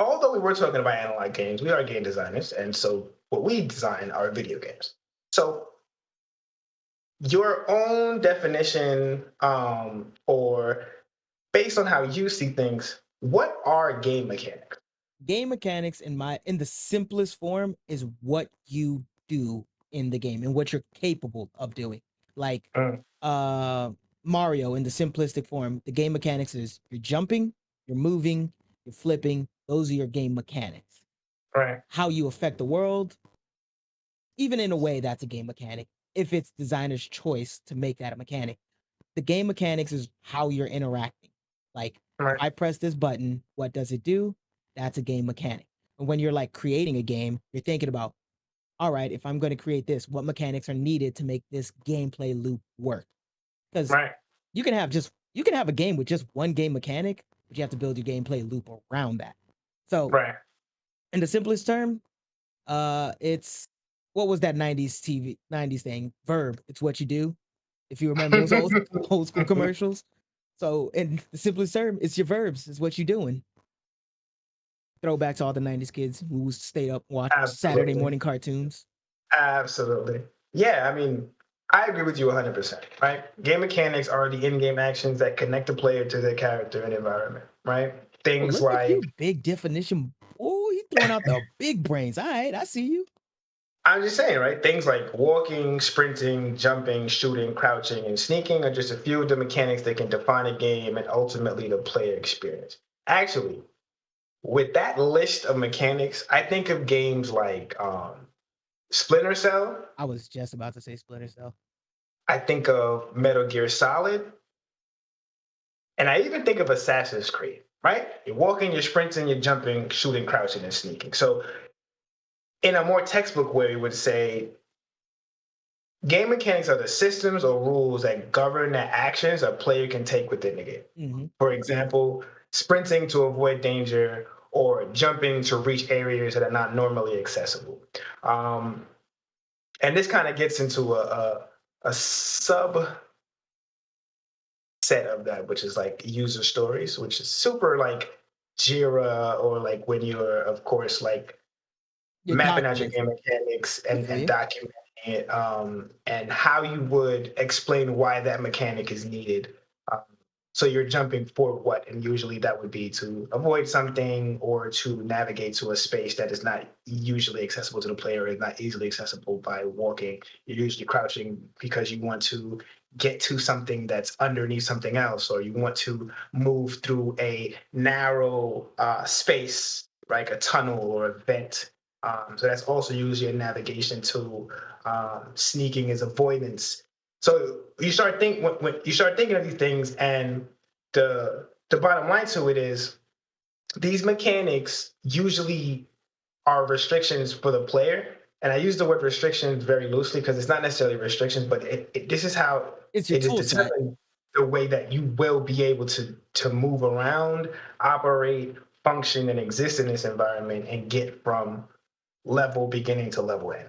although we were talking about analog games, we are game designers, and so what we design are video games. So your own definition, or based on how you see things, what are game mechanics? Game mechanics in the simplest form is what you do in the game and what you're capable of doing. Like Mm, uh Mario in the simplistic form, the game mechanics is you're jumping, you're moving, you're flipping. Those are your game mechanics. right, How you affect the world, even in a way, that's a game mechanic. If it's designer's choice to make that a mechanic, the game mechanics is how you're interacting. Like, if right, I press this button, what does it do? That's a game mechanic. And when you're like creating a game, you're thinking about, all right, if I'm going to create this, what mechanics are needed to make this gameplay loop work? Because right, you can have a game with just one game mechanic, but you have to build your gameplay loop around that. So, right. in the simplest term, it's what was that 90s TV 90s thing? Verb. It's what you do. If you remember those old school commercials. So in the simplest term, it's your verbs. It's what you doing. Throwback to all the 90s kids who stayed up watch Saturday Absolutely. morning cartoons. Absolutely. Yeah, I mean, I agree with you 100%, right? Game mechanics are the in-game actions that connect the player to their character and environment, right? Oh, Things look at like, you, big definition. Oh, he throwing out the big brains. All right, I see you. I'm just saying, right? Things like walking, sprinting, jumping, shooting, crouching, and sneaking are just a few of the mechanics that can define a game and ultimately the player experience. Actually, with that list of mechanics, I think of games like Splinter Cell. I was just about to say Splinter Cell. I think of Metal Gear Solid, and I even think of Assassin's Creed, right? You're walking, you're sprinting, you're jumping, shooting, crouching, and sneaking. So, in a more textbook way, we would say game mechanics are the systems or rules that govern the actions a player can take within the game. Hmm. For example, sprinting to avoid danger or jumping to reach areas that are not normally accessible. Um, and this kind of gets into a sub set of that, which is like user stories, which is super like Jira, or like when you're, of course, like Your mapping out your documents. game mechanics I and, feel and you. documenting it, and how you would explain why that mechanic is needed. Um, so you're jumping for what, and usually that would be to avoid something or to navigate to a space that is not usually accessible to the player, is not easily accessible by walking. You're usually crouching because you want to get to something that's underneath something else, or you want to move through a narrow space, like a tunnel or a vent. So that's also usually a navigation tool. Sneaking is avoidance. So you start think when you start thinking of these things, and the bottom line to it is these mechanics usually are restrictions for the player. And I use the word restrictions very loosely because it's not necessarily restrictions, but this is how It's your it is tool set. determined the way that you will be able to move around, operate, function, and exist in this environment and get from level beginning to level end.